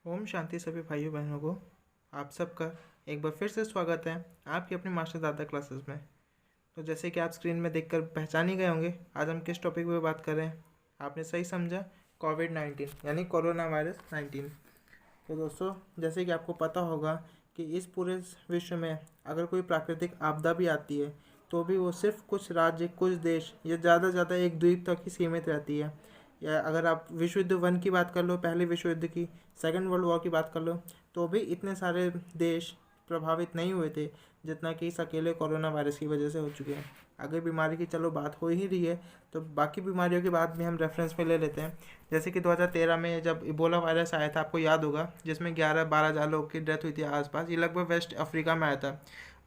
ओम शांति सभी भाइयों बहनों को। आप सबका एक बार फिर से स्वागत है आपकी अपनी मास्टर दादा क्लासेस में। तो जैसे कि आप स्क्रीन में देखकर पहचान ही गए होंगे, आज हम किस टॉपिक पे बात कर रहे हैं। आपने सही समझा, कोविड-19 यानी कोरोना वायरस 19। तो दोस्तों, जैसे कि आपको पता होगा कि इस पूरे विश्व में अगर कोई प्राकृतिक आपदा भी आती है तो भी वो सिर्फ कुछ राज्य, कुछ देश या ज़्यादा से ज़्यादा एक द्वीप तक ही सीमित रहती है। या अगर आप विश्व युद्ध वन की बात कर लो, पहले विश्व युद्ध की, सेकेंड वर्ल्ड वॉर की बात कर लो, तो भी इतने सारे देश प्रभावित नहीं हुए थे जितना कि इस अकेले कोरोना वायरस की वजह से हो चुके हैं। अगर बीमारी की चलो बात हो ही रही है तो बाकी बीमारियों की बात भी हम रेफरेंस में ले लेते हैं। जैसे कि 2013 में जब इबोला वायरस आया था, आपको याद होगा, जिसमें 11-12 हज़ार लोग की डेथ हुई थी आसपास। ये लगभग वेस्ट अफ्रीका में आया था।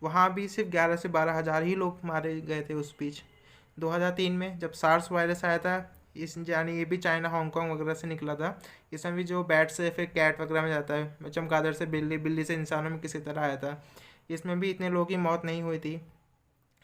वहाँ भी सिर्फ 11 से 12 हज़ार ही लोग मारे गए थे उस बीच। 2003 में जब सार्स वायरस आया था, इस यानी ये भी चाइना, हांगकांग वगैरह से निकला था। इसमें भी जो बैट से फिर कैट वगैरह में जाता है, चमगादड़ से बिल्ली, बिल्ली से इंसानों में किसी तरह आया था। इसमें भी इतने लोगों की मौत नहीं हुई थी।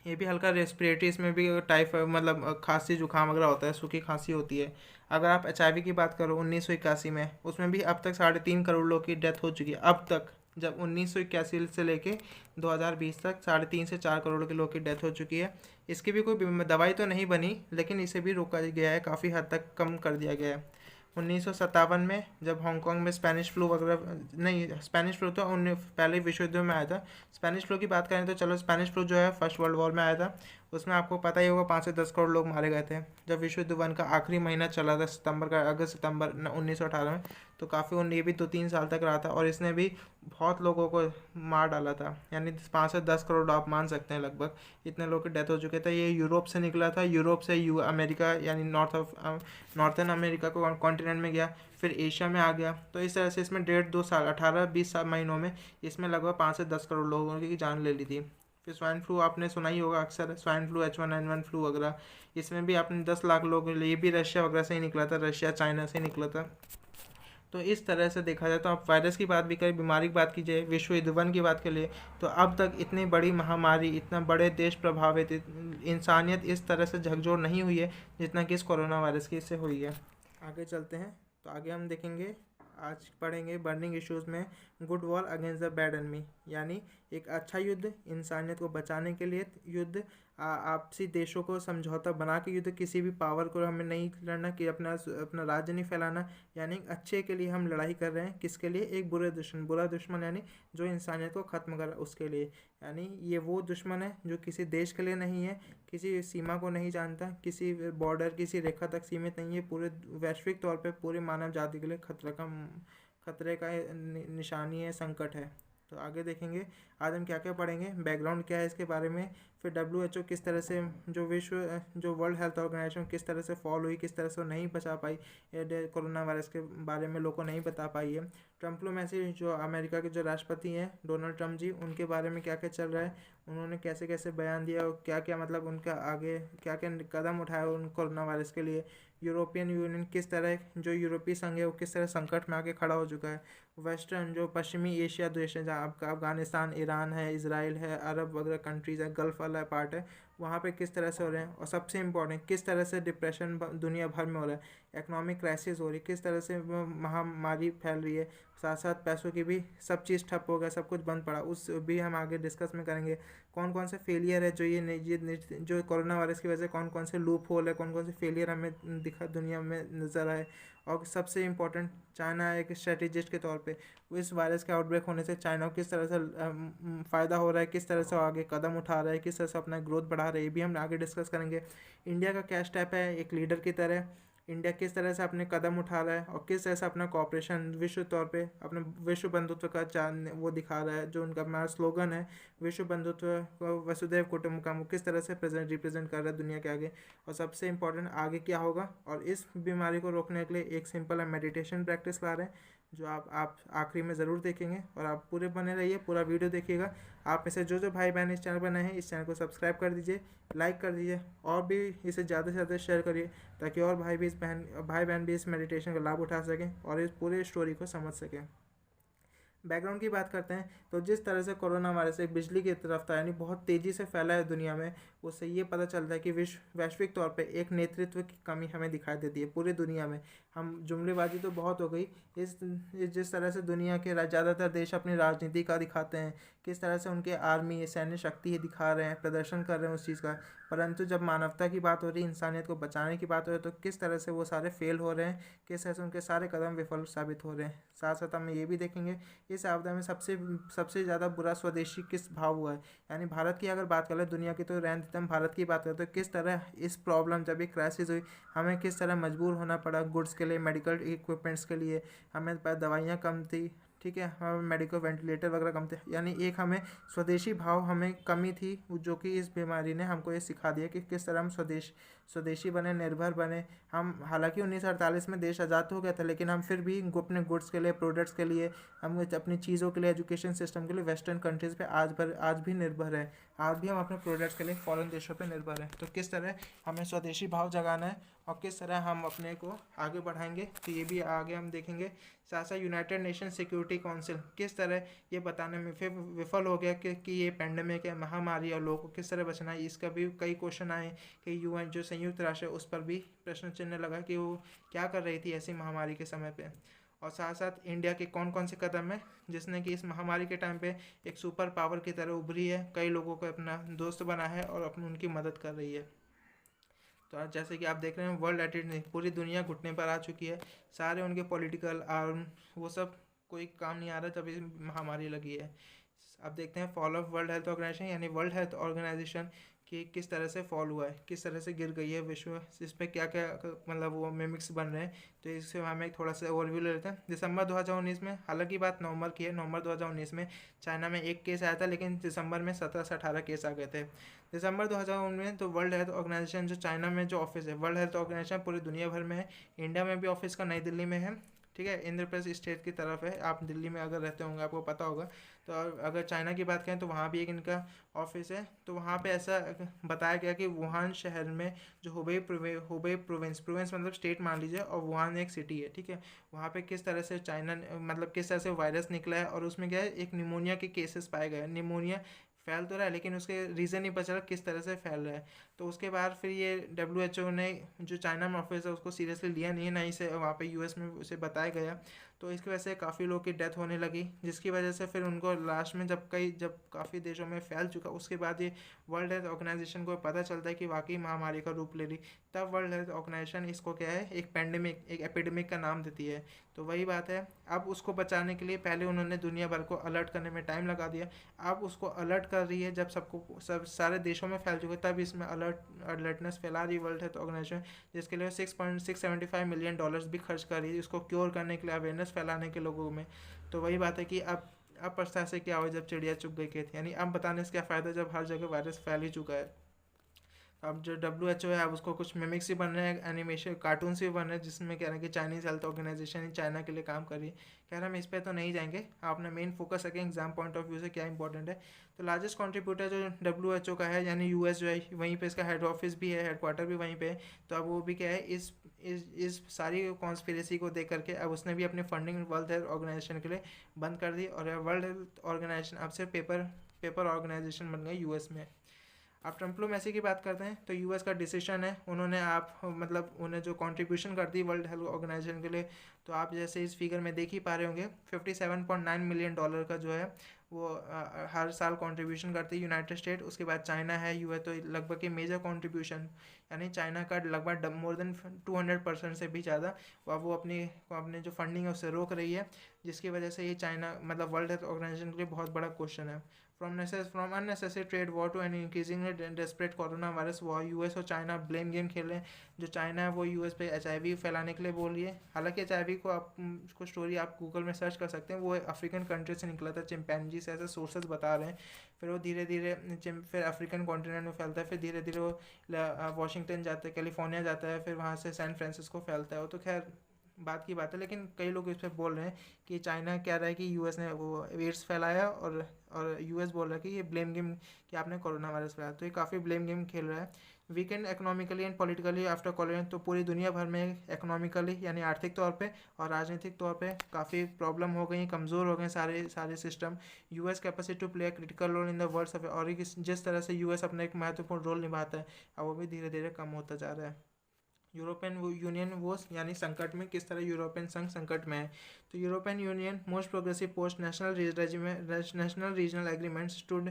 ये भी हल्का रेस्पिरेटरी, इसमें भी टाइफाइड मतलब खांसी जुकाम वगैरह होता है, सूखी खांसी होती है। अगर आप HIV की बात करो 1981 में, उसमें भी अब तक 3.5 करोड़ लोग की डेथ हो चुकी है अब तक। जब 1981 से लेके 2020 तक 3.5 से 4 करोड़ के लोग की डेथ हो चुकी है। इसकी भी कोई दवाई तो नहीं बनी, लेकिन इसे भी रोका गया है, काफ़ी हद तक कम कर दिया गया है। 1957 में जब हांगकांग में स्पेनिश फ्लू वगैरह, नहीं स्पेनिश फ्लू तो पहले विश्व युद्ध में आया था। स्पेनिश फ्लू की बात करें तो चलो, स्पेनिश फ्लू जो है फर्स्ट वर्ल्ड वॉर में आया था। उसमें आपको पता ही होगा 5 से 10 करोड़ लोग मारे गए थे। जब विश्व युद्ध वन का आखिरी महीना चला था, सितंबर का, अगस्त सितंबर 1918 में, तो काफ़ी ये भी 2-3 साल तक रहा था और इसने भी बहुत लोगों को मार डाला था। यानी 5 से 10 करोड़ आप मान सकते हैं, लगभग इतने लोग की डेथ हो चुके थे। ये यूरोप से निकला था, यूरोप से अमेरिका यानी नॉर्थन अमेरिका को कॉन्टिनेंट में गया, फिर एशिया में आ गया। तो इस तरह से इसमें 1.5-2 साल, 18-20 महीनों में इसमें लगभग 5 से 10 करोड़ लोगों की जान ले ली थी। फिर स्वाइन फ्लू आपने सुना ही होगा अक्सर, स्वाइन फ्लू, H1N1 फ्लू वगैरह। इसमें भी आपने 10 लाख लोग, ये भी रशिया वगैरह से ही निकला था, रशिया चाइना से निकला था। तो इस तरह से देखा जाए तो आप वायरस की बात भी करें, बीमारी की बात कीजिए, विश्व युद्ध वन की बात के लिए, तो अब तक इतनी बड़ी महामारी, इतना बड़े देश प्रभावित, इंसानियत इस तरह से झकझोर नहीं हुई है जितना कि इस कोरोना वायरस की इससे हुई है। आगे चलते हैं। तो आगे हम देखेंगे, आज पढ़ेंगे बर्निंग इश्यूज में good war against the bad enemy, यानी एक अच्छा युद्ध, इंसानियत को बचाने के लिए युद्ध, आपसी देशों को समझौता बना के युद्ध, किसी भी पावर को हमें नहीं लड़ना, कि अपना अपना राज्य नहीं फैलाना। यानी अच्छे के लिए हम लड़ाई कर रहे हैं, किसके लिए? एक बुरा दुश्मन यानी जो इंसानियत को ख़त्म कर उसके लिए। यानी ये वो दुश्मन है जो किसी देश के लिए नहीं है, किसी सीमा को नहीं जानता, किसी बॉर्डर, किसी रेखा तक सीमित नहीं है, पूरे वैश्विक तौर पे पूरे मानव जाति के लिए खतरे का निशानी है, संकट है। तो आगे देखेंगे आज हम क्या क्या पढ़ेंगे, बैकग्राउंड क्या है इसके बारे में, फिर WHO किस तरह से, जो वर्ल्ड हेल्थ ऑर्गेनाइजेशन किस तरह से फॉल हुई, किस तरह से वो नहीं बचा पाई, कोरोना वायरस के बारे में लोगों को नहीं बता पाई है। ट्रम्प्लोमेसी, जो अमेरिका के जो राष्ट्रपति हैं डोनाल्ड ट्रम्प जी, उनके बारे में क्या क्या चल रहा है, उन्होंने कैसे कैसे बयान दिया और क्या क्या मतलब उनका आगे क्या क्या कदम उठाया उन कोरोना वायरस के लिए। यूरोपियन यूनियन किस तरह, जो यूरोपीय संघ है वो किस तरह संकट में आके खड़ा हो चुका है। वेस्टर्न, जो पश्चिमी एशिया देश है, जहाँ आपका अफगानिस्तान, ईरान है, इसराइल है, अरब वगैरह कंट्रीज़ है, गल्फ़ वाला पार्ट है, वहाँ पे किस तरह से हो रहे हैं। और सबसे इम्पोर्टेंट, किस तरह से डिप्रेशन दुनिया भर में हो रहा है, इकोनॉमिक क्राइसिस हो रही है, किस तरह से महामारी फैल रही है, साथ साथ पैसों की भी, सब चीज़ ठप हो गया, सब कुछ बंद पड़ा, उस भी हम आगे डिस्कस में करेंगे। कौन कौन से फेलियर है जो जो कोरोना वायरस की वजह से कौन कौन से लूप होल है, कौन कौन से फेलियर हमें दिखा दुनिया में नज़र आए। और सबसे इम्पोर्टेंट, चाइना एक स्ट्रेटेजिस्ट के तौर पे इस वायरस के आउटब्रेक होने से चाइना को किस तरह से फ़ायदा हो रहा है, किस तरह से आगे कदम उठा रहा है, किस तरह से अपना ग्रोथ बढ़ा रहा है, ये भी हम आगे डिस्कस करेंगे। इंडिया का क्या स्टेप है एक लीडर की तरह, इंडिया किस तरह से अपने कदम उठा रहा है और किस तरह से अपना कॉपरेशन विश्व तौर पे, अपने विश्व बंधुत्व का चांद वो दिखा रहा है, जो उनका हमारा स्लोगन है विश्व बंधुत्व को वसुधैव कुटुंबकम, वो किस तरह से रिप्रेजेंट कर रहा है दुनिया के आगे। और सबसे इम्पोर्टेंट, आगे क्या होगा। और इस बीमारी को रोकने के लिए एक सिंपल है मेडिटेशन प्रैक्टिस ला रहे हैं, जो आप आखिरी में ज़रूर देखेंगे। और आप पूरे बने रहिए, पूरा वीडियो देखिएगा। आप में से जो भाई बहन इस चैनल पर नए हैं, इस चैनल को सब्सक्राइब कर दीजिए, लाइक कर दीजिए और भी इसे ज़्यादा से ज़्यादा शेयर करिए, ताकि और भाई बहन भी इस मेडिटेशन का लाभ उठा सकें और इस पूरे स्टोरी को समझ सकें। बैकग्राउंड की बात करते हैं तो जिस तरह से कोरोना वायरस एक बिजली की तरफ था, यानी बहुत तेज़ी से फैला है दुनिया में, उससे ये पता चलता है कि वैश्विक तौर पे एक नेतृत्व की कमी हमें दिखाई देती है पूरी दुनिया में। हम जुमलेबाजी तो बहुत हो गई। इस जिस तरह से दुनिया के ज़्यादातर देश अपनी राजनीति का दिखाते हैं, किस तरह से उनके आर्मी सैन्य शक्ति दिखा रहे हैं, प्रदर्शन कर रहे हैं उस चीज़ का, परंतु जब मानवता की बात हो रही है, इंसानियत को बचाने की बात हो रही है, तो किस तरह से वो सारे फेल हो रहे हैं, किस तरह से उनके सारे कदम विफल साबित हो रहे हैं। साथ साथ हम ये भी देखेंगे इस आपदा में सबसे सबसे ज़्यादा बुरा स्वदेशी किस भाव हुआ है। यानी भारत की अगर बात करें, दुनिया की तो रहने देते हैं, भारत की बात करें तो किस तरह इस प्रॉब्लम जब एक क्राइसिस हुई, हमें किस तरह मजबूर होना पड़ा गुड्स के लिए, मेडिकल इक्विपमेंट्स के लिए, हमें दवाइयाँ कम थी, ठीक है, हमें मेडिकल वेंटिलेटर वगैरह कम थे। यानी एक हमें स्वदेशी भाव हमें कमी थी, जो कि इस बीमारी ने हमको ये सिखा दिया कि किस तरह हम स्वदेशी बने, निर्भर बने। हम हालांकि 1948 में देश आज़ाद हो गया था, लेकिन हम फिर भी अपने गुड्स के लिए, प्रोडक्ट्स के लिए, हम अपनी चीज़ों के लिए, एजुकेशन सिस्टम के लिए वेस्टर्न कंट्रीज़ पे आज भी निर्भर है। आज भी हम अपने प्रोडक्ट्स के लिए फॉरेन देशों पे निर्भर हैं। तो किस तरह हमें स्वदेशी भाव जगाना है और किस तरह हम अपने को आगे बढ़ाएंगे, तो ये भी आगे हम देखेंगे। साथ साथ यूनाइटेड नेशन सिक्योरिटी काउंसिल किस तरह ये बताने में फिर विफल हो गया कि ये पेंडेमिक है, महामारी, और लोगों को किस तरह बचना है। इसका भी कई क्वेश्चन आए कि यूएन जो संयुक्त राष्ट्र है उस पर भी प्रश्न चिन्ह लगा कि वो क्या कर रही थी ऐसी महामारी के समय पे। और साथ साथ इंडिया के कौन कौन से कदम है जिसने कि इस महामारी के टाइम पे एक सुपर पावर की तरह उभरी है, कई लोगों को अपना दोस्त बना है और अपनी उनकी मदद कर रही है। तो आज जैसे कि आप देख रहे हैं, वर्ल्ड एटेंडेंस पूरी दुनिया घुटने पर आ चुकी है। सारे उनके पॉलिटिकल आर्म वो सब कोई काम नहीं आ रहा जब इस महामारी लगी है। अब देखते हैं fall of World Health Organization, यानी वर्ल्ड हेल्थ ऑर्गेनाइजेशन कि किस तरह से फॉल हुआ है, किस तरह से गिर गई है विश्व, इस पर क्या क्या मतलब वो मिमिक्स बन रहे हैं। तो इससे हमें थोड़ा सा ओवरव्यू ले लेते हैं। दिसंबर 2019 में, हालांकि बात नवंबर की है, नवंबर 2019 में चाइना में एक केस आया था, लेकिन दिसंबर में 17 से 18 केस आ गए थे दिसंबर 2019 में। तो वर्ल्ड हेल्थ ऑर्गेनाइजेशन जो चाइना में जो ऑफिस है, वर्ल्ड हेल्थ ऑर्गेनाइजेशन पूरी दुनिया भर में है। इंडिया में भी ऑफिस का नई दिल्ली में है, ठीक है, इंद्रप्रस्थ स्टेट की तरफ है। आप दिल्ली में अगर रहते होंगे आपको पता होगा। तो अगर चाइना की बात करें तो वहाँ भी एक इनका ऑफिस है। तो वहाँ पे ऐसा बताया गया कि वुहान शहर में जो हुबेई प्रोविंस मतलब स्टेट मान लीजिए, और वुहान एक सिटी है, ठीक है, वहाँ पे किस तरह से चाइना मतलब किस तरह से वायरस निकला है, और उसमें क्या है, एक निमोनिया के केसेस पाए गए। निमोनिया फैल तो रहा है, लेकिन उसके रीज़न नहीं पता चला किस तरह से फैल रहा है। तो उसके बाद फिर ये WHO ने जो चाइना में ऑफिस है उसको सीरियसली लिया नहीं है, ना ही से वहाँ पे US में उसे बताया गया। तो इसकी वजह से काफ़ी लोग की डेथ होने लगी, जिसकी वजह से फिर उनको लास्ट में जब काफ़ी देशों में फैल चुका, उसके बाद ये वर्ल्ड हेल्थ ऑर्गेनाइजेशन को पता चलता है कि वाकई महामारी का रूप ले रही। तब वर्ल्ड हेल्थ ऑर्गेनाइजेशन इसको क्या है, एक पेंडेमिक, एक एपिडेमिक का नाम देती है। तो वही बात है, अब उसको बचाने के लिए पहले उन्होंने दुनिया भर को अलर्ट करने में टाइम लगा दिया। अब उसको अलर्ट कर रही है जब सब सारे देशों में फैल चुके, तब इसमें अलर्टनेस फैला रही है वर्ल्ड हेल्थ ऑर्गेनाइजेशन, जिसके लिए $6.675 मिलियन भी खर्च कर रही है इसको क्योर करने के लिए, अवेयरनेस फैलाने के लोगों में। तो वही बात है कि अब पछता से क्या हो जब चिड़िया चुग गई खेत, यानी अब बताने से क्या फ़ायदा जब हर जगह वायरस फैल ही चुका है। अब जो WHO है, अब उसको कुछ मिमिक्स भी बन रहे हैं, एनिमेशन कार्टून्स भी बन रहे हैं, जिसमें कह रहे हैं कि चाइनीज़ हेल्थ ऑर्गेनाइजेशन ही चाइना के लिए काम कर रही है। खैर हम इस पर तो नहीं जाएंगे, अपना मेन फोकस रखें एग्जाम पॉइंट ऑफ व्यू से क्या इंपॉर्टेंट है। तो लार्जेस्ट कंट्रीब्यूटर जो WHO का है, यानी US जो है, वहीं पे इसका हेड ऑफिस भी है, हेडक्वार्टर भी वहीं पे है। तो अब वो भी क्या है, इस सारी कॉन्स्पिरेसी को देख करके अब उसने भी अपनी फंडिंग वर्ल्ड हेल्थ ऑर्गेनाइजेशन के लिए बंद कर दी, और वर्ल्ड हेल्थ ऑर्गेनाइजेशन अब से पेपर ऑर्गेनाइजेशन बन गई US में। आप डिप्लोमेसी की बात करते हैं तो US का डिसीजन है, उन्होंने आप मतलब उन्हें जो कंट्रीब्यूशन कर दी वर्ल्ड हेल्थ ऑर्गेनाइजेशन के लिए, तो आप जैसे इस फिगर में देख ही पा रहे होंगे, $57.9 मिलियन का जो है वो हर साल कंट्रीब्यूशन करती है यूनाइटेड स्टेट। उसके बाद चाइना है, US, तो लगभग के मेजर कंट्रीब्यूशन, यानी चाइना का लगभग मोर देन 200% से भी ज़्यादा वो अपने जो फंडिंग है उससे रोक रही है, जिसकी वजह से ये चाइना मतलब वर्ल्ड हेल्थ ऑर्गेनाइजेशन के लिए बहुत बड़ा क्वेश्चन है। From unnecessary trade war to an increasingly desperate corona virus war, US और चाइना ब्लेम गेम खेल रहे हैं। जो चाइना है वो US पे HIV फैलाने के लिए बोल रही है। हालांकि HIV को आप उसको स्टोरी आप गूगल में सर्च कर सकते हैं, वो अफ्रीकन कंट्री से निकला था, चिंपैंजी से, ऐसे सोर्सेज बता रहे हैं। फिर वो धीरे धीरे फिर अफ्रीकन कॉन्टिनेंट में फैलता है, फिर धीरे धीरे वो वाशिंगटन जाता है, कैलिफोर्निया जाता है, फिर वहाँ से सैन फ्रांसिस्को फैलता है। वो तो खैर बात की बात है, लेकिन कई लोग इस पर बोल रहे हैं कि चाइना कह रहा है कि US ने वो एड्स फैलाया, और US बोल रहा है कि ये ब्लेम गेम कि आपने कोरोना वायरस फैलाया। तो ये काफ़ी ब्लेम गेम खेल रहा है। Weekend economically and politically after colony, तो पूरी दुनिया भर में इकोनॉमिकली यानी आर्थिक तौर पे और राजनीतिक तौर पे काफ़ी प्रॉब्लम हो गई, कमज़ोर हो गए सारे system. US capacity to play critical role in the world, और जिस तरह से US अपना एक महत्वपूर्ण रोल निभाता है, अब वो भी धीरे धीरे कम होता जा रहा है। यूरोपियन यूनियन वो यानी संकट में, किस तरह यूरोपियन संघ संकट में है। तो European union most progressive post national regional agreement stood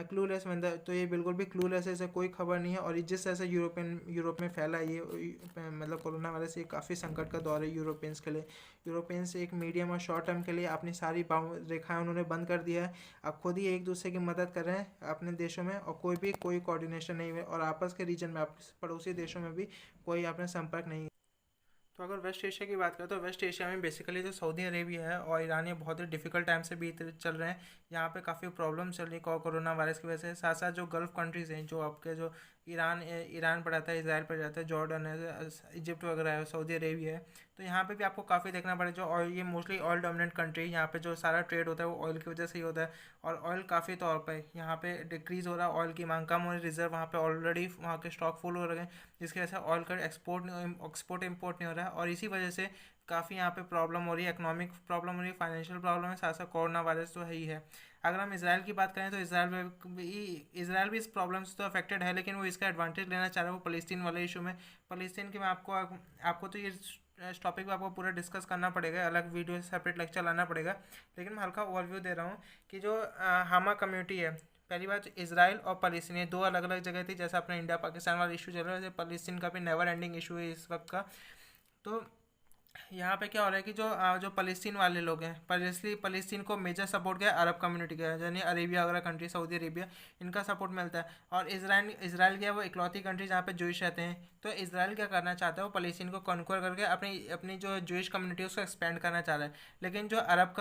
clueless when तो ये बिल्कुल भी क्लूलेस है, ऐसे कोई खबर नहीं है। और जिस तरह से यूरोप में फैला ये मतलब कोरोना वायरस, ये काफ़ी संकट का दौर है यूरोपियंस के लिए। यूरोपियंस एक मीडियम और शॉर्ट टर्म के लिए अपनी सारी रेखाएं उन्होंने बंद कर दिया है। अब खुद ही एक दूसरे की मदद कर रहे हैं अपने देशों में, और कोई कोऑर्डिनेशन नहीं है, और आपस के रीजन में पड़ोसी देशों में भी कोई अपने संपर्क नहीं है। तो अगर वेस्ट एशिया की बात करें तो वेस्ट एशिया में बेसिकली जो सऊदी अरेबिया है और ईरान, ये बहुत ही डिफिकल्ट टाइम से बीत चल रहे हैं। यहाँ पे काफ़ी प्रॉब्लम चल रही है कोरोना वायरस की वजह से। साथ साथ जो गल्फ़ कंट्रीज़ हैं, जो आपके जो ईरान पड़ जाता है, इसराइल पड़ जाता है, जॉर्डन है, इजिप्ट वगैरह है, सऊदी अरेबिया है, तो यहाँ पे भी आपको काफ़ी देखना पड़ेगा। जो ऑयल, ये मोस्टली ऑयल डोमिनेंट कंट्री, यहाँ पे जो सारा ट्रेड होता है वो ऑयल की वजह से ही होता है। और ऑयल काफ़ी तौर पर यहाँ पे डिक्रीज़ हो रहा है, ऑयल की मांग कम हो रही, रिजर्व वहाँ पे ऑलरेडी वहाँ के स्टॉक फुल हो रहे हैं, जिसकी वजह से ऑयल का एक्सपोर्ट इम्पोर्ट नहीं हो रहा है। और इसी वजह से काफ़ी यहाँ पे प्रॉब्लम हो रही है, इकोनॉमिक प्रॉब्लम हो रही है, फाइनेंशियल प्रॉब्लम है, साथ साथ कोरोना वायरस तो है ही है। अगर हम इसराइल की बात करें तो इसराइल भी इस प्रॉब्लम से तो अफेक्टेड है, लेकिन वो इसका एडवांटेज लेना चाह रहा है वो फ़लस्तीन वाले इशू में। फ़लस्तीन के मैं आपको तो ये इस टॉपिक पे आपको पूरा डिस्कस करना पड़ेगा, अलग वीडियो सेपरेट लेक्चर लाना पड़ेगा, लेकिन मैं हल्का ओवरव्यू दे रहा हूँ कि जो हामा कम्युनिटी है, पहली बात इसराइल और फ़लस्तीन, ये दो अलग अलग जगह थी। जैसे अपना इंडिया पाकिस्तान वाला इशू चल रहा है, वैसे फ़लस्तीन का भी नेवर एंडिंग इशू है इस वक्त का। तो यहाँ पे क्या हो रहा है कि जो फ़लस्तीन वाले लोग हैं, फ़लस्तीन को मेजर सपोर्ट क्या है, अरब कम्युनिटी का है, यानी अरेबिया वगैरह कंट्री, सऊदी अरेबिया, इनका सपोर्ट मिलता है। और इसराइल क्या है, वो इकलौती कंट्री जहाँ पे जूइश रहते हैं। तो इसराइल क्या करना चाहता है, वो फ़लस्तीन को कॉन्क्वर करके अपनी जो जूइश कम्युनिटी है उसको एक्सपेंड करना चाह रहा है। लेकिन जो अरब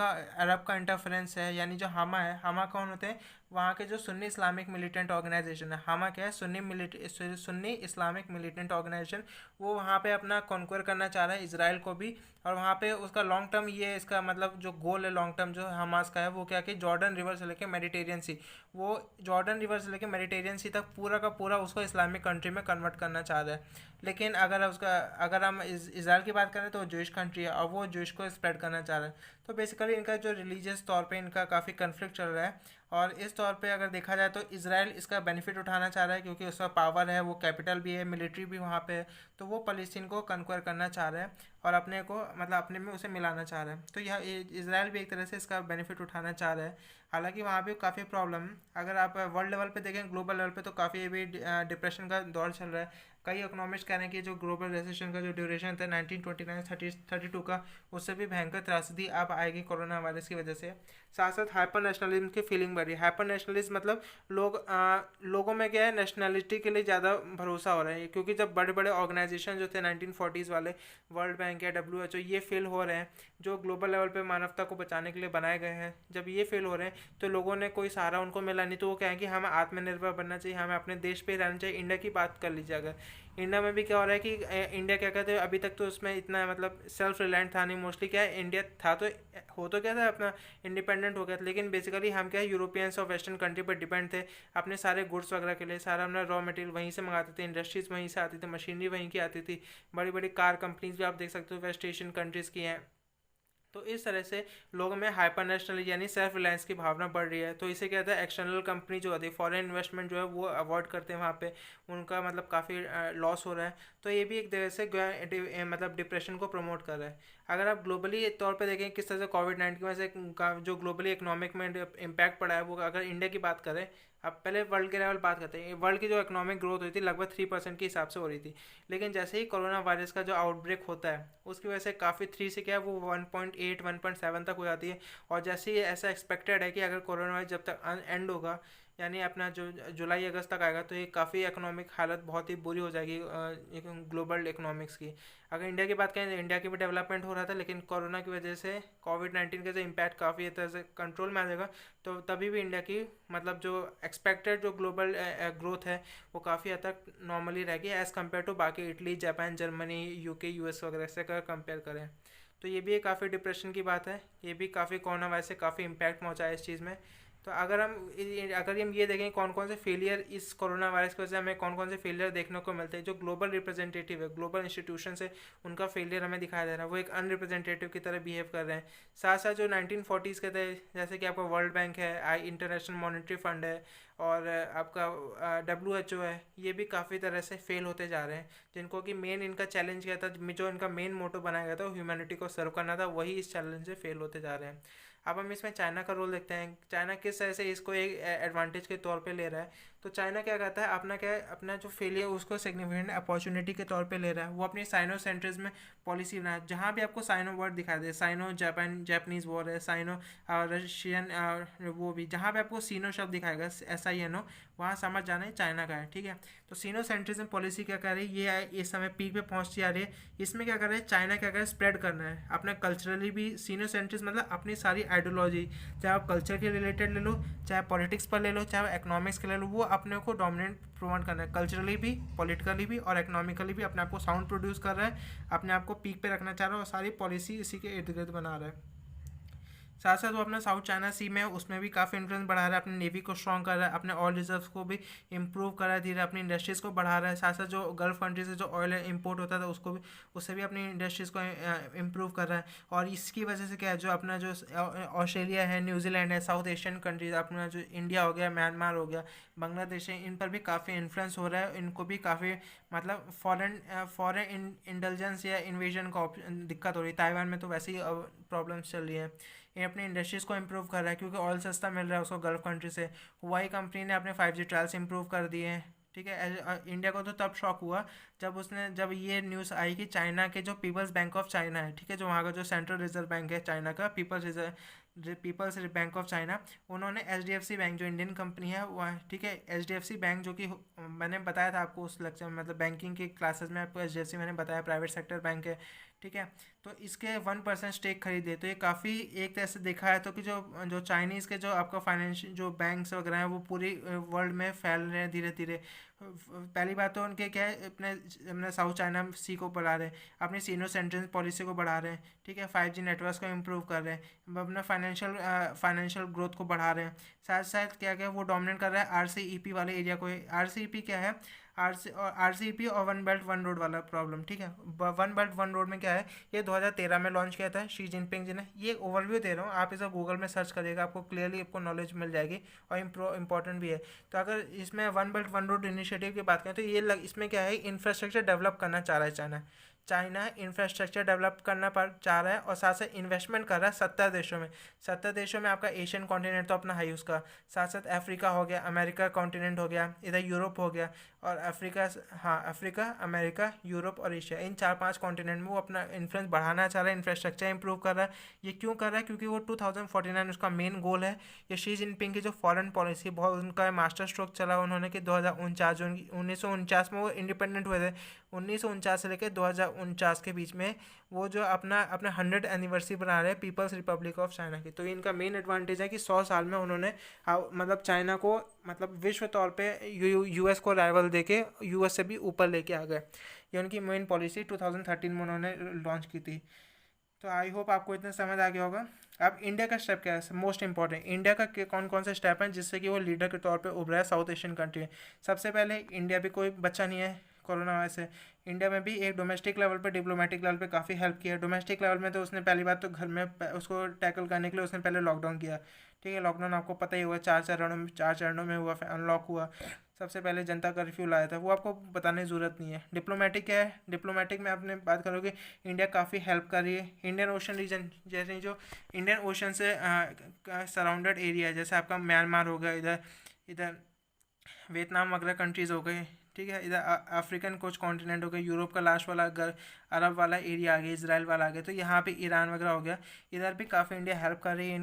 का इंटरफेरेंस है, यानी जो हामा है, हामा कौन होते हैं, वहाँ के जो सुन्नी इस्लामिक मिलिटेंट ऑर्गेनाइजेशन है। हामा क्या है, सुन्नी इस्लामिक मिलिटेंट ऑर्गेनाइजेशन, वो वहाँ पे अपना कॉन्क्वर करना चाह रहा है इसराइल को भी। और वहाँ पे उसका लॉन्ग टर्म, ये इसका मतलब जो गोल है लॉन्ग टर्म जो हमास का है, वो क्या कि जॉर्डन रिवर से लेकर मेडिटेरियन सी, वो जॉर्डन रिवर से लेकर मेडिटेरियन सी तक पूरा का पूरा उसको इस्लामिक कंट्री में कन्वर्ट करना चाह रहा है। लेकिन अगर हम इसराइल की बात करें तो जूइश कंट्री है, और वो जूइश को स्प्रेड करना चाह रहा है। तो बेसिकली इनका जो रिलीजियस तौर पे इनका काफ़ी कन्फ्लिक्ट चल रहा है। और इस तौर पे अगर देखा जाए तो इसराइल इसका बेनिफिट उठाना चाह रहा है, क्योंकि उसका पावर है, वो कैपिटल भी है, मिलिट्री भी वहाँ पे है, तो वो फ़लस्तीन को कन्क्वर करना चाह रहा है और अपने को मतलब अपने में उसे मिलाना चाह रहा है। तो यह इसराइल भी एक तरह से इसका बेनिफिट उठाना चाह रहा है। हालांकि वहाँ भी काफ़ी प्रॉब्लम, अगर आप वर्ल्ड लेवल पे देखें, ग्लोबल लेवल पे, तो काफ़ी अभी डिप्रेशन का दौर चल रहा है। कई इकोनॉमिस्ट कह रहे हैं कि जो ग्लोबल रिसेशन का जो ड्यूरेशन था 1929-32 का, उससे भी भयंकर त्रासदी अब आएगी कोरोना वायरस की वजह से। साथ साथ हाइपर नेशनलिज्म की फीलिंग बढ़ी। हाइपर नेशनलिज्म मतलब लोगों में क्या है, नेशनलिटी के लिए ज़्यादा भरोसा हो रहा है, क्योंकि जब बड़े बड़े ऑर्गेनाइजेशन जो थे 1940s वाले, वर्ल्ड बैंक या WHO, ये फेल हो रहे हैं, जो ग्लोबल लेवल पे मानवता को बचाने के लिए बनाए गए हैं, जब ये फेल हो रहे हैं तो लोगों ने कोई सहारा उनको मिला नहीं, तो वो कहें कि हमें आत्मनिर्भर बनना चाहिए, हमें अपने देश पे ही रहना चाहिए। इंडिया की बात कर लीजिए, अगर इंडिया में भी क्या हो रहा है कि इंडिया क्या कहते हैं, अभी तक तो उसमें इतना मतलब सेल्फ रिलायंट था नहीं। मोस्टली क्या है, इंडिया था तो हो तो क्या था, अपना इंडिपेंडेंट हो गया था, लेकिन बेसिकली हम क्या है, यूरोपियंस और वेस्टर्न कंट्री पर डिपेंड थे अपने सारे गुड्स वगैरह के लिए। सारा अपना रॉ मटेरियल वहीं से मंगाते थे, इंडस्ट्रीज़ वहीं से आती थी, मशीनरी वहीं की आती थी, बड़ी बड़ी कार कंपनीज भी आप देख सकते हो वेस्ट एशियन कंट्रीज़ की हैं। तो इस तरह से लोगों में हाइपर नेशनल यानी सेल्फ रिलायंस की भावना बढ़ रही है। तो इसे क्या होता है, एक्सटर्नल कंपनी जो होती है, फॉरेन इन्वेस्टमेंट जो है वो अवॉइड करते हैं वहाँ पे, उनका मतलब काफ़ी लॉस हो रहा है। तो ये भी एक तरह से मतलब डिप्रेशन को प्रमोट कर रहा है। अगर आप ग्लोबली तौर पे देखें किस तरह से कोविड-19 की वजह से जो ग्लोबली इकोनॉमिक में इम्पैक्ट पड़ा है, वो अगर इंडिया की बात करें, अब पहले वर्ल्ड के लेवल बात करते हैं, वर्ल्ड की जो इकोनॉमिक ग्रोथ हुई थी लगभग 3% के हिसाब से हो रही थी। लेकिन जैसे ही कोरोना वायरस का जो आउटब्रेक होता है, उसकी वजह से काफ़ी 3 से क्या है वो 1.8 1.7 तक हो जाती है। और जैसे ही ऐसा एक्सपेक्टेड है कि अगर कोरोना वायरस जब तक एंड होगा, यानी अपना जो जुलाई अगस्त तक आएगा, तो ये काफ़ी इकोनॉमिक हालत बहुत ही बुरी हो जाएगी ग्लोबल इकोनॉमिक्स की। अगर इंडिया की बात करें तो इंडिया की भी डेवलपमेंट हो रहा था, लेकिन कोरोना की वजह से कोविड-19 का जो इम्पैक्ट काफ़ी तरह से कंट्रोल में आ जाएगा, तो तभी भी इंडिया की मतलब जो एक्सपेक्टेड जो ग्लोबल ग्रोथ है वो काफ़ी हद तक नॉर्मली रहेगी एज़ कम्पेयर टू बाकी Italy, Japan, Germany, UK, US वगैरह से अगर कंपेयर करें। तो ये भी एक काफ़ी डिप्रेशन की बात है, ये भी काफ़ी कोरोना वायरस से काफ़ी इम्पैक्ट पहुँचा है इस चीज़ में। तो अगर हम ये देखें कौन कौन से फेलियर इस कोरोना वायरस की वजह से हमें कौन कौन से फेलियर देखने को मिलते हैं, जो ग्लोबल रिप्रेजेंटेटिव है, ग्लोबल इंस्टीट्यूशन से उनका फेलियर हमें दिखाई दे रहा है, वो एक अनरिप्रेजेंटेटिव की तरह बिहेव कर रहे हैं। साथ साथ जो 1940s के थे, जैसे कि आपका वर्ल्ड बैंक है, इंटरनेशनल मॉनेटरी फंड है, और आपका WHO है, ये भी काफ़ी तरह से फेल होते जा रहे हैं। जिनको कि मेन इनका चैलेंज क्या था, जो इनका मेन मोटो बनाया गया था वो ह्यूमैनिटी को सर्व करना था, वही इस चैलेंज से फेल होते जा रहे हैं। अब हम इसमें चाइना का रोल देखते हैं, चाइना किस तरह से इसको एक एडवांटेज के तौर पे ले रहा है। तो चाइना क्या करता है, अपना जो फेलियर उसको सिग्निफिकेंट अपॉर्चुनिटी के तौर पे ले रहा है। वो अपनी साइनो सेंट्रिज्म पॉलिसी बना है, जहाँ भी आपको साइनो वर्ड दिखा दे, साइनो जापानीज वॉर है, साइनो रशियन, वो भी जहाँ भी आपको सीनो शब्द दिखाएगा, SINO, वहाँ समझ जाना है चाइना का है, ठीक है। तो सीनो सेंट्रिज्म पॉलिसी क्या कर रही है, ये इस समय पीक पे पहुँचती आ रही है। इसमें क्या कर रहा है चाइना, क्या कर रहा है स्प्रेड करना है अपना कल्चरली भी। सीनो सेंट्रिज्म मतलब अपनी सारी आइडियोलॉजी, चाहे आप कल्चर के रिलेटेड ले लो, चाहे पॉलिटिक्स पर ले लो, चाहे इकोनॉमिक्स के ले लो, वो अपने को डोमिनेंट प्रोवाइड करना है, कल्चरली भी, पॉलिटिकली भी और इकोनॉमिकली भी अपने आप को साउंड प्रोड्यूस कर रहा है, अपने आप को पीक पे रखना चाह रहा है, और सारी पॉलिसी इसी के इर्द गिर्द बना रहा है। साथ साथ वो अपना साउथ चाइना सी में है, उसमें भी काफ़ी इन्फ्लुएंस बढ़ा रहा है, अपने नेवी को स्ट्रॉन्ग कर रहा है, अपने ऑयल रिजर्व्स को भी इंप्रूव कर रहा है धीरे, अपनी इंडस्ट्रीज़ को बढ़ा रहा है। साथ साथ जो गल्फ कंट्री से जो ऑयल इंपोर्ट होता था उसको भी, उससे भी अपनी इंडस्ट्रीज़ को इम्प्रूव कर रहा है। और इसकी वजह से क्या है, जो अपना जो ऑस्ट्रेलिया है, न्यूजीलैंड है, साउथ एशियन कंट्रीज, अपना जो इंडिया हो गया, म्यांमार हो गया, बांग्लादेश है, इन पर भी काफ़ी इन्फ्लुएंस हो रहा है। इनको भी काफ़ी मतलब फॉरेन इंटेलिजेंस या इन्वेजन का दिक्कत हो रही है। ताइवान में तो वैसे ही प्रॉब्लम्स चल रही है। ये अपनी इंडस्ट्रीज़ को इम्प्रूव कर रहा है, क्योंकि ऑयल सस्ता मिल रहा है उसको गल्फ कंट्री से। हुआई कंपनी ने अपने 5G ट्रायल्स इंप्रूव कर दिए हैं, ठीक है। इंडिया को तो तब शॉक हुआ जब ये न्यूज़ आई कि चाइना के जो पीपल्स बैंक ऑफ चाइना है, ठीक है, जो वहाँ का जो सेंट्रल रिजर्व बैंक है चाइना का, पीपल्स बैंक ऑफ चाइना, उन्होंने HDFC बैंक जो इंडियन कंपनी है वह, ठीक है, HDFC बैंक जो कि मैंने बताया था आपको उस लेक्चर में, मतलब बैंकिंग के क्लासेस में आपको HDFC मैंने बताया प्राइवेट सेक्टर बैंक है, ठीक है। तो इसके 1% स्टेक खरीदे, तो ये काफ़ी एक तरह से देखा है तो कि जो जो चाइनीज़ के जो आपका फाइनेंशियल जो बैंक्स वगैरह हैं वो पूरी वर्ल्ड में फैल रहे हैं धीरे धीरे। पहली बात तो उनके क्या है, अपने साउथ चाइना सी को बढ़ा रहे हैं, अपनी सीनो सेंट्रल पॉलिसी को बढ़ा रहे हैं, ठीक है, 5G नेटवर्क को इम्प्रूव कर रहे हैं, अपना फाइनेंशियल ग्रोथ को बढ़ा रहे हैं। साथ साथ क्या क्या वो डोमिनेट कर रहा है RCEP वाले एरिया को। RCEP क्या है, RCEP और वन बेल्ट वन रोड वाला प्रॉब्लम, ठीक है। वन बेल्ट वन रोड में क्या है, ये 2013 में लॉन्च किया था शी जिनपिंग जी ने। ये ओवरव्यू दे रहा हूँ, आप इसे गूगल में सर्च करिएगा, आपको क्लियरली आपको नॉलेज मिल जाएगी, और इंपॉर्टेंट भी है। तो अगर इसमें one belt one road initiative की बात करें तो इसमें क्या है, इंफ्रास्ट्रक्चर डेवलप करना चाह रहा है चाइना इंफ्रास्ट्रक्चर डेवलप करना चाह रहा है, और साथ साथ इन्वेस्टमेंट कर रहा है 70 देशों में। 70 देशों में आपका एशियन कॉन्टिनेंट तो अपना है ही उसका, साथ साथ अफ्रीका हो गया, अमेरिका कॉन्टिनेंट हो गया, इधर यूरोप हो गया, और अफ्रीका, अमेरिका, यूरोप और एशिया, इन 4-5 कॉन्टिनेंट में वो अपना इन्फ्लुएंस बढ़ाना चाह रहा है, इंफ्रास्ट्रक्चर इंप्रूव कर रहा है। ये क्यों कर रहा है, क्योंकि वो 2049 उसका मेन गोल है। ये शी जिनपिंग की जो फॉरेन पॉलिसी, बहुत उनका मास्टर स्ट्रोक चला उन्होंने कि 2049, 1949 में वो इंडिपेंडेंट हुए थे, 1949 से लेकर 2049 के बीच में वो जो अपना 100 एनिवर्सरी बना रहे हैं पीपल्स रिपब्लिक ऑफ चाइना की। तो इनका मेन एडवांटेज है कि 100 साल में उन्होंने मतलब चाइना को मतलब विश्व तौर पे US को राइवल देके US से भी ऊपर लेके आ गए। ये उनकी मेन पॉलिसी 2013 में उन्होंने लॉन्च की थी। तो आई होप आपको इतना समझ आ गया होगा। अब इंडिया का स्टेप क्या है, मोस्ट इंपॉर्टेंट, इंडिया का कौन कौन से स्टेप हैं जिससे कि वो लीडर के तौर पे उभरा है साउथ एशियन कंट्री। सबसे पहले इंडिया भी कोई बच्चा नहीं है कोरोना वायरस से। इंडिया में भी एक डोमेस्टिक लेवल पे, डिप्लोमेटिक लेवल पे काफ़ी हेल्प किया। डोमेस्टिक लेवल में तो उसने पहली बात तो घर में उसको टैकल करने के लिए उसने पहले लॉकडाउन किया, ठीक है। लॉकडाउन आपको पता ही हुआ, 4 चरणों में हुआ, अनलॉक हुआ। सबसे पहले जनता कर्फ्यू लाया था, वो आपको बताने की ज़रूरत नहीं है। डिप्लोमेटिक क्या है, डिप्लोमेटिक में आपने बात करोगे इंडिया काफ़ी हेल्प कर रही है। इंडियन ओशन रीजन, जैसे जो इंडियन ओशन से सराउंडेड एरिया है, जैसे आपका म्यांमार हो गया, इधर वियतनाम वगैरह कंट्रीज़ हो गए, ठीक है, इधर अफ्रीकन कुछ कॉन्टिनेंट हो गया, यूरोप का लास्ट वाला अरब वाला एरिया आ गया, इजराइल वाला आ गया, तो यहाँ पे ईरान वगैरह हो गया। इधर भी काफ़ी इंडिया हेल्प कर रही है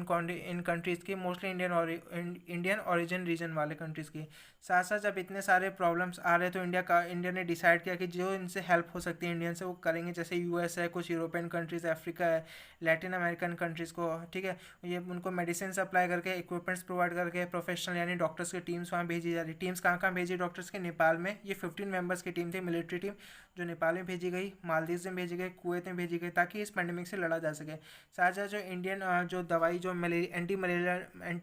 इन कंट्रीज़ की, मोस्टली इंडियन ओरिजिन रीजन वाले कंट्रीज़ की। साथ साथ जब इतने सारे प्रॉब्लम्स आ रहे तो इंडिया ने डिसाइड किया कि जो इनसे हेल्प हो सकती है इंडियन से वो करेंगे। जैसे US है, कुछ यूरोपियन कंट्रीज़, अफ्रीका है, लैटिन अमेरिकन कंट्रीज़ को, ठीक है, ये उनको मेडिसिन सप्लाई करके, इक्विपमेंट्स प्रोवाइड करके, प्रोफेशनल यानी डॉक्टर्स की टीम्स वहाँ भेजी जा रही। टीम्स कहाँ कहाँ भेजी डॉक्टर्स के, नेपाल में, है, ये 15 मेंबर्स की टीम थी, मिलिट्री टीम, जो नेपाल में भेजी गई, मालदीव में भेजी गई, कुवैत में भेजी गई, ताकि इस पेंडेमिक से लड़ा जा सके। साथ साथ जो इंडियन जो दवाई, जो एंटी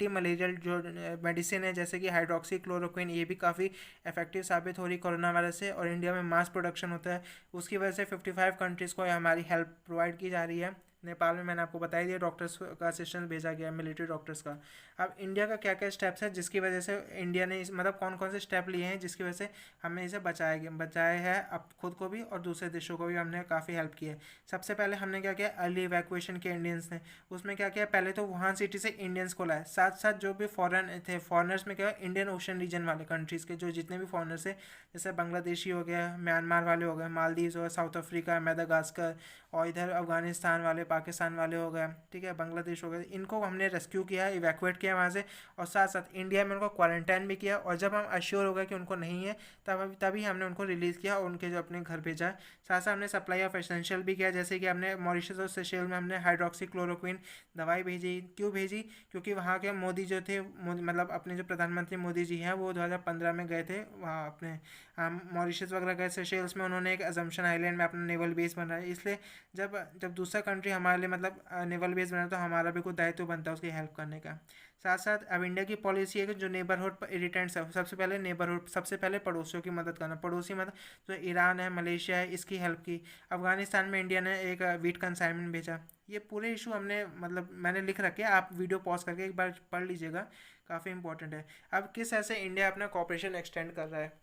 मलेरियल जो मेडिसिन है, जैसे कि हाइड्रोक्सी क्लोरोक्विन, ये भी काफ़ी इफेक्टिव साबित हो रही कोरोना वायरस से, और इंडिया में मास प्रोडक्शन होता है, उसकी वजह से 55 कंट्रीज़ को हमारी हेल्प प्रोवाइड की जा रही है। नेपाल में मैंने आपको बता ही दिया, डॉक्टर्स का असिस्टेंस भेजा गया है, मिलिट्री डॉक्टर्स का। अब इंडिया का क्या क्या स्टेप्स है जिसकी वजह से इंडिया ने मतलब कौन कौन से स्टेप लिए हैं जिसकी वजह से हमें इसे बचाया है, अब खुद को भी और दूसरे देशों को भी हमने काफ़ी हेल्प की है। सबसे पहले हमने क्या किया, अर्ली इवैक्यूएशन किया इंडियंस ने। उसमें क्या किया, पहले तो वुहान सिटी से इंडियंस को लाए, साथ साथ जो भी फॉरेन थे, फॉरनर्स में क्या, इंडियन ओशन रीजन वाले कंट्रीज़ के जो जितने भी फॉरनर्स है, जैसे बांग्लादेशी हो गया, म्यांमार वाले हो गए, मालदीव हो, साउथ अफ्रीका, मेडागास्कर, और इधर अफगानिस्तान वाले, पाकिस्तान वाले हो गए, ठीक है, बांग्लादेश हो गए, इनको हमने रेस्क्यू किया, इवैक्यूएट किया वहाँ से, और साथ साथ इंडिया में उनको क्वारंटाइन भी किया, और जब हम अश्योर हो गए कि उनको नहीं है, तभी हमने उनको रिलीज़ किया और उनके जो अपने घर भेजा है। साथ साथ हमने सप्लाई ऑफ एसेंशियल भी किया, जैसे कि हमने मॉरिशस और सेशेल्स में हमने हाइड्रोक्सी क्लोरोक्विन दवाई भेजी। क्यों भेजी, क्योंकि वहाँ के मोदी जो थे, मतलब अपने जो प्रधानमंत्री मोदी जी हैं, वो 2015 में गए थे वहाँ अपने मॉरिशस वगैरह गए, सेशेल्स में उन्होंने एक अजम्पशन आइलैंड में अपना नेवल बेस बनाया। इसलिए जब दूसरा कंट्री हमारे लिए मतलब नेवल बेस बना, तो हमारा भी कुछ दायित्व बनता है उसकी हेल्प करने का। साथ साथ अब इंडिया की पॉलिसी है कि जो नेबरहुड इरिटेंट्स है, सबसे पहले पड़ोसियों की मदद करना। पड़ोसी मतलब जो ईरान है, मलेशिया है, इसकी हेल्प की। अफगानिस्तान में इंडिया ने एक वीट कंसाइनमेंट भेजा। ये पूरे इशू हमने मतलब मैंने लिख रखे, आप वीडियो पॉज करके एक बार पढ़ लीजिएगा, काफ़ी इंपॉर्टेंट है। अब किस ऐसे इंडिया अपना कॉपरेशन एक्सटेंड कर रहा है,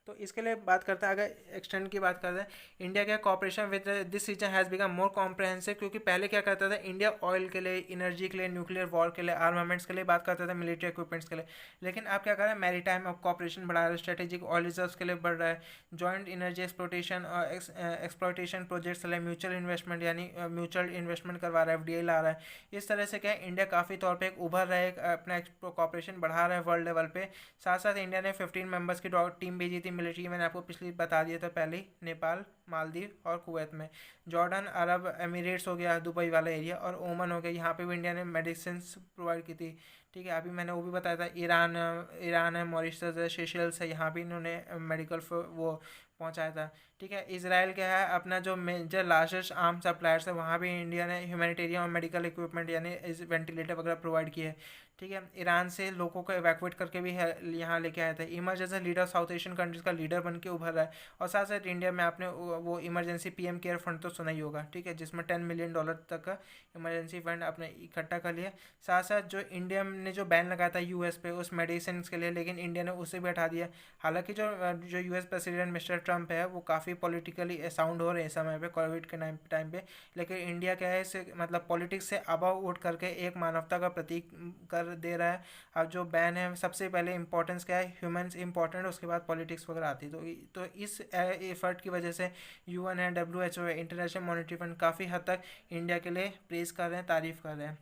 तो इसके लिए बात करते हैं, अगर एक्सटेंड की बात करते हैं, इंडिया का cooperation with this region has become more comprehensive. क्योंकि पहले क्या करता था इंडिया, ऑयल के लिए, एनर्जी के लिए, न्यूक्लियर वॉर के लिए, आर्मामेंट्स के लिए बात करता था, मिलिट्री इक्विपमेंट्स के लिए। लेकिन अब क्या कर रहा है, मैरीटाइम अब कॉपरेशन बढ़ा रहा है, स्ट्रेटेजिक ऑयल रिजर्व्स के लिए बढ़ रहा है, जॉइंट एनर्जी एक्सप्लोटेशन और एक्सप्लोटेशन प्रोजेक्ट्स के लिए म्यूचुअल इन्वेस्टमेंट, यानी म्यूचुअल इन्वेस्टमेंट करवा रहा है, FDI ला रहा है। इस तरह से क्या है, इंडिया काफ़ी तौर पर एक उभर रहा है, अपना कॉपरेशन बढ़ा रहा है वर्ल्ड लेवल पे। साथ साथ इंडिया ने 15 मेंबर्स की टीम भेजी थी मिलिट्री, मैंने आपको पिछली बता दिया था पहले ही, नेपाल, मालदीव और कुवैत में। जॉर्डन अरब एमिरेट्स हो गया, दुबई वाला एरिया, और ओमन हो गया, यहाँ पे भी इंडिया ने मेडिसिन प्रोवाइड की थी, ठीक है। अभी मैंने वो भी बताया था, ईरान है, मॉरिशस है, सेशेल्स है, यहाँ भी इन्होंने मेडिकल वो पहुँचाया था, ठीक है। इसराइल क्या है, अपना जो मेजर लार्जेस्ट आर्म सप्लायर्स है, वहाँ भी इंडिया ने ह्यूमैनिटेरियन और मेडिकल इक्विपमेंट यानी वेंटिलेटर वगैरह प्रोवाइड किए, ठीक है। ईरान से लोगों को एवैक्यूएट करके भी यहाँ लेके आया था। Emergency leader south Asian countries का लीडर बन के उभर रहा है। और साथ साथ इंडिया में आपने वो इमरजेंसी PM केयर फंड तो सुना ही होगा, ठीक है, जिसमें $10 मिलियन तक का इमरजेंसी फंड आपने इकट्ठा कर लिया। साथ साथ जो इंडिया ने जो बैन लगाया था US पे उस मेडिसिन के लिए, लेकिन इंडिया ने उसे भी हटा दिया। हालांकि जो US प्रेसिडेंट मिस्टर ट्रंप है, वो काफ़ी पॉलिटिकली साउंड हो रहे हैं इस समय पे, कोविड के टाइम पे, लेकिन इंडिया क्या है, इसे मतलब पॉलिटिक्स से अबव उठ करके एक मानवता का प्रतीक कर दे रहा है। अब जो बैन है, सबसे पहले इंपॉर्टेंस क्या है, ह्यूमंस इंपॉर्टेंट, उसके बाद पॉलिटिक्स वगैरह आती है। तो इस एफर्ट की वजह से UN है, WHO है, इंटरनेशनल मॉनेटरी फंड काफ़ी हद तक इंडिया के लिए प्रेज़ कर रहे हैं, तारीफ़ कर रहे हैं।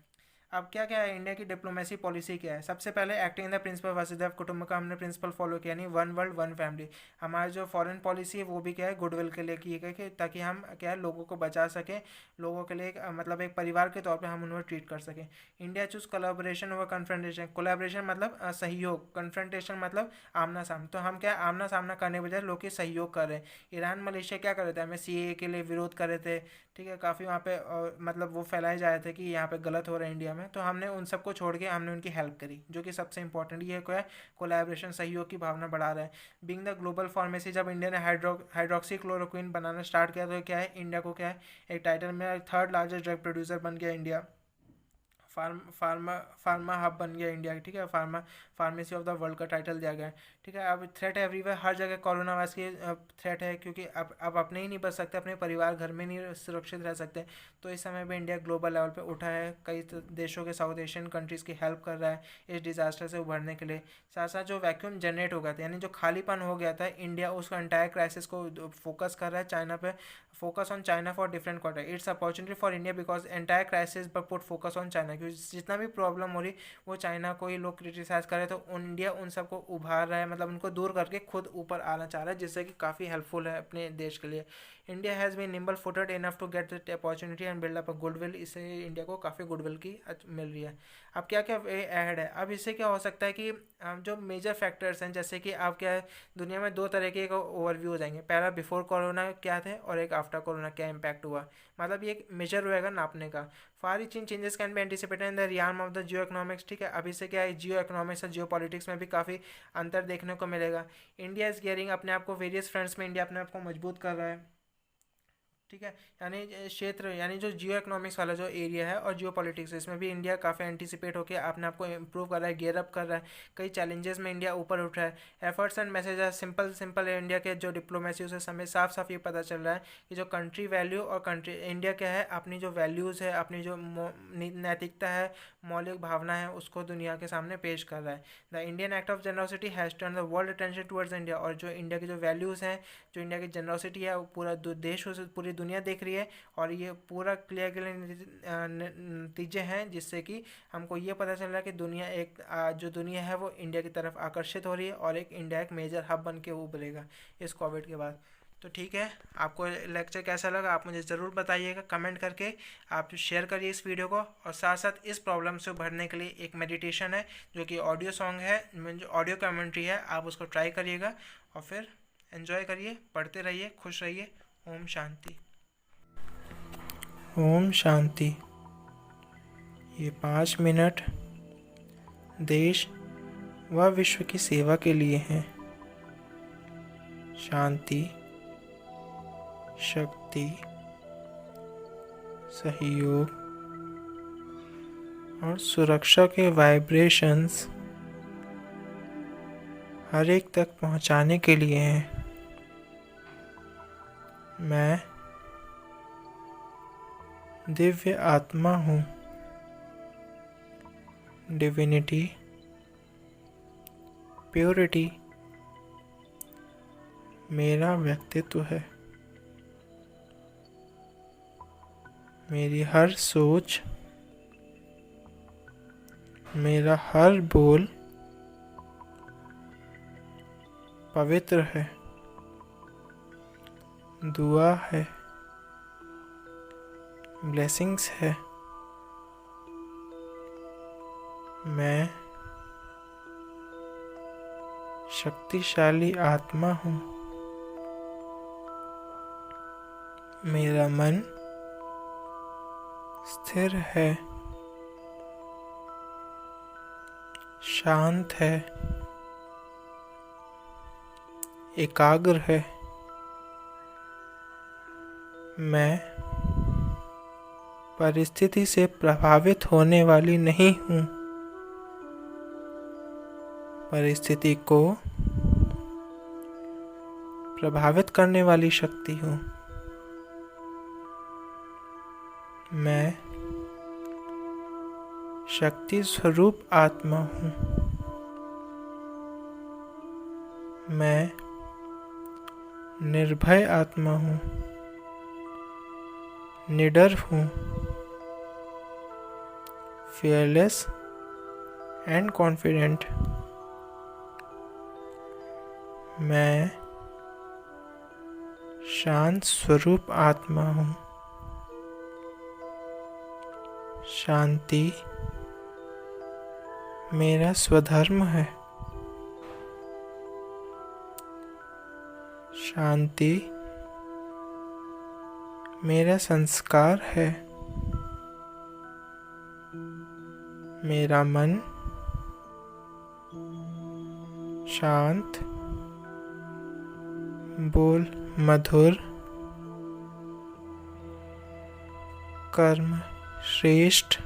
अब क्या क्या है इंडिया की डिप्लोमेसी पॉलिसी क्या है, सबसे पहले एक्टिंग इन द प्रिंसिपल वसुधैव कुटुंबकम हमने प्रिंसिपल फॉलो किया, यानी वन वर्ल्ड वन फैमिली। हमारी जो फॉरेन पॉलिसी है वो भी क्या है, गुडविल के लिए की गई, कि ताकि हम क्या है लोगों को बचा सकें, लोगों के लिए मतलब एक परिवार के तौर पे हम उन्हें ट्रीट कर सकें। India choose collaboration over confrontation. Collaboration मतलब सहयोग, कन्फ्रंटेशन मतलब आमना सामना। तो हम क्या आमना सामना करने बजाय लोग के सहयोग कर रहे हैं। ईरान मलेशिया क्या कर रहे थे, हमें CAA के लिए विरोध कर रहे थे, ठीक है, काफ़ी वहाँ पे मतलब वो फैलाए जा रहे थे कि यहाँ पे गलत हो रहा है इंडिया में, तो हमने उन सबको छोड़ के हमने उनकी हेल्प करी, जो कि सबसे इंपॉर्टेंट ये है, कोलैबोरेशन, सहयोग की भावना बढ़ा रहा है। बीइंग द ग्लोबल फार्मेसी, जब इंडिया ने हाइड्रोक्सी क्लोरोक्विन बनाना स्टार्ट किया, तो क्या है इंडिया को क्या है एक टाइटल में, थर्ड लार्जेस्ट ड्रग प्रोड्यूसर बन गया इंडिया, फार्मा हब बन गया इंडिया, ठीक है, फार्मेसी ऑफ द वर्ल्ड का टाइटल दिया गया है, ठीक है। अब थ्रेट है एवरीवेयर, हर जगह कोरोना वायरस की थ्रेट है, क्योंकि अब अपने ही नहीं बच सकते, अपने परिवार घर में नहीं सुरक्षित रह सकते। तो इस समय पे इंडिया ग्लोबल लेवल पे उठा है, कई देशों के, साउथ एशियन कंट्रीज़ की हेल्प कर रहा है इस डिज़ास्टर से उभरने के लिए। साथ साथ जो वैक्यूम जनरेट हो गया था, यानी जो खालीपन हो गया था, इंडिया उस एंटायर क्राइसिस को फोकस कर रहा है चाइना पे, focus on China for different quarter. It's opportunity for India because entire crisis but put focus on China, क्योंकि जितना भी प्रॉब्लम हो रही वो चाइना को ही लोग क्रिटिसाइज़ कर रहे, तो इंडिया उन सबको उभार रहा है, मतलब उनको दूर करके खुद ऊपर आना चाह रहा है, जिससे कि काफ़ी हेल्पफुल है अपने देश के लिए। India has been nimble footed enough to get the opportunity and build up a goodwill. इससे इंडिया को काफ़ी गुडविल की मिल रही है। अब क्या क्या वे ऐड है, अब इससे क्या हो सकता है कि जो मेजर फैक्टर्स हैं, जैसे कि अब क्या है, दुनिया में दो तरह के ओवरव्यू हो जाएंगे। पहला बिफोर कोरोना क्या थे और एक आफ्टर कोरोना क्या इम्पैक्ट हुआ, मतलब ये एक मेजर रहेगा नापने का। Far reaching changes can be anticipated in the realm of the geo economics. ठीक है, अभी से क्या है, जियो इकोनॉमिक्स और जियो पॉलिटिक्स में भी काफ़ी अंतर देखने को मिलेगा। इंडिया इज गियरिंग अपने आप को वेरियस फ्रंट्स में, इंडिया अपने आप को मजबूत कर रहा है। ठीक है, यानी क्षेत्र, यानी जो जियो इकोनॉमिक्स वाला जो एरिया है और जियो पॉलिटिक्स, इसमें भी इंडिया काफ़ी एंटिसिपेट होकर अपने आप को इम्प्रूव कर रहा है, गियर अप कर रहा है। कई चैलेंजेस में इंडिया ऊपर उठ रहा है। Efforts and message simple simple है। इंडिया के जो डिप्लोमेसी उसे समय साफ साफ ये पता चल रहा है कि जो कंट्री वैल्यू और कंट्री इंडिया क्या है, अपनी जो वैल्यूज़ है, अपनी जो नैतिकता है, मौलिक भावना है, उसको दुनिया के सामने पेश कर रहा है। The Indian act of generosity has turn the world attention towards India. और जो इंडिया की जो वैल्यूज़ हैं, जो इंडिया की जनरोसिटी है, वो पूरा देश, उसे पूरी दुनिया देख रही है। और ये पूरा क्लियर क्लियर नतीजे हैं, जिससे कि हमको ये पता चल रहा है कि दुनिया एक जो दुनिया है वो इंडिया की तरफ आकर्षित हो रही है, और एक इंडिया एक मेजर हब बन के उभरेगा इस कोविड के बाद। तो ठीक है, आपको लेक्चर कैसा लगा आप मुझे ज़रूर बताइएगा कमेंट करके। आप शेयर करिए इस वीडियो को, और साथ साथ इस प्रॉब्लम से उभरने के लिए एक मेडिटेशन है जो कि ऑडियो सॉन्ग है, जो ऑडियो कमेंट्री है, आप उसको ट्राई करिएगा और फिर एंजॉय करिए, पढ़ते रहिए, खुश रहिए। ओम शांति। ओम शांति। ये 5 मिनट देश व विश्व की सेवा के लिए हैं। शांति, शक्ति, सहयोग और सुरक्षा के वाइब्रेशंस हर एक तक पहुंचाने के लिए हैं। मैं दिव्य आत्मा हूँ। डिविनिटी, प्योरिटी मेरा व्यक्तित्व है। मेरी हर सोच, मेरा हर बोल पवित्र है, दुआ है, ब्लेसिंग्स है। मैं शक्तिशाली आत्मा हूँ। मेरा मन स्थिर है, शांत है, एकाग्र है। मैं परिस्थिति से प्रभावित होने वाली नहीं हूँ, परिस्थिति को प्रभावित करने वाली शक्ति हूँ। मैं शक्ति स्वरूप आत्मा हूँ। मैं निर्भय आत्मा हूँ, निडर हूँ, fearless एंड कॉन्फिडेंट। मैं शांत स्वरूप आत्मा हूँ। शांति मेरा स्वधर्म है। शांति मेरा संस्कार है। मेरा मन शांत, बोल मधुर, कर्म श्रेष्ठ।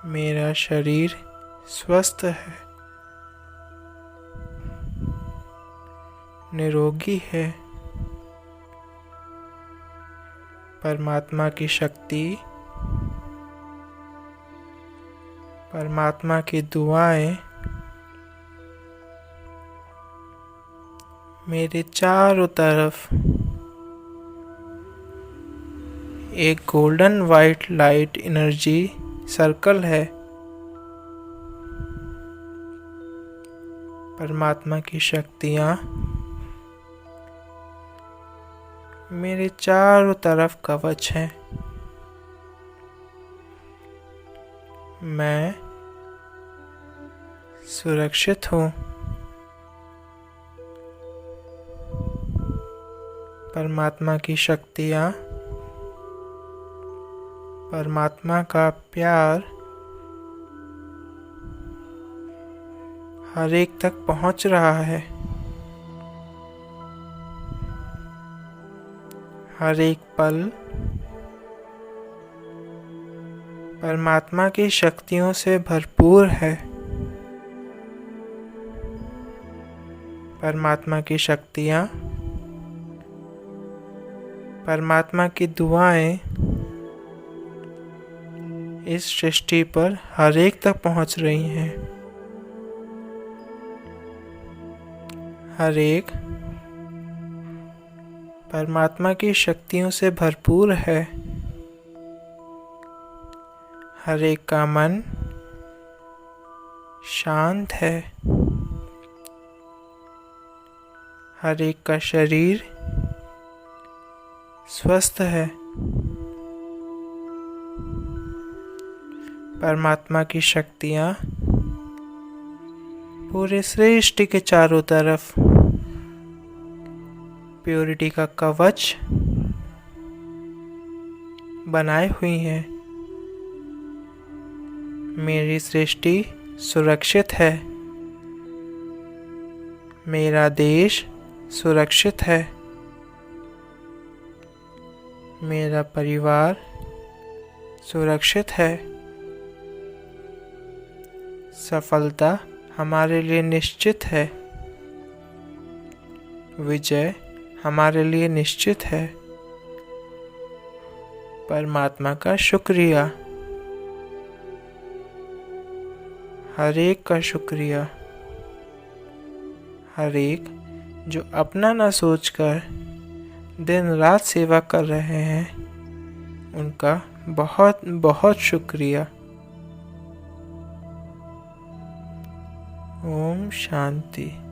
मेरा शरीर स्वस्थ है, निरोगी है। परमात्मा की शक्ति, परमात्मा की दुआएं मेरे चारों तरफ एक golden white light energy circle है। परमात्मा की शक्तियाँ मेरे चारों तरफ कवच हैं। मैं सुरक्षित हूँ। परमात्मा की शक्तियाँ, परमात्मा का प्यार हर एक तक पहुँच रहा है। हर एक पल परमात्मा की शक्तियों से भरपूर है। परमात्मा की शक्तियाँ, परमात्मा की दुआएं इस सृष्टि पर हर एक तक पहुंच रही हैं। हर एक परमात्मा की शक्तियों से भरपूर है। हर एक का मन शांत है। हर एक का शरीर स्वस्थ है। परमात्मा की शक्तियाँ पूरे सृष्टि के चारों तरफ प्योरिटी का कवच बनाए हुई हैं। मेरी सृष्टि सुरक्षित है। मेरा देश सुरक्षित है। मेरा परिवार सुरक्षित है। सफलता हमारे लिए निश्चित है। विजय हमारे लिए निश्चित है। परमात्मा का शुक्रिया। हर एक का शुक्रिया। हर एक जो अपना ना सोचकर दिन रात सेवा कर रहे हैं, उनका बहुत बहुत शुक्रिया। ओम शांति।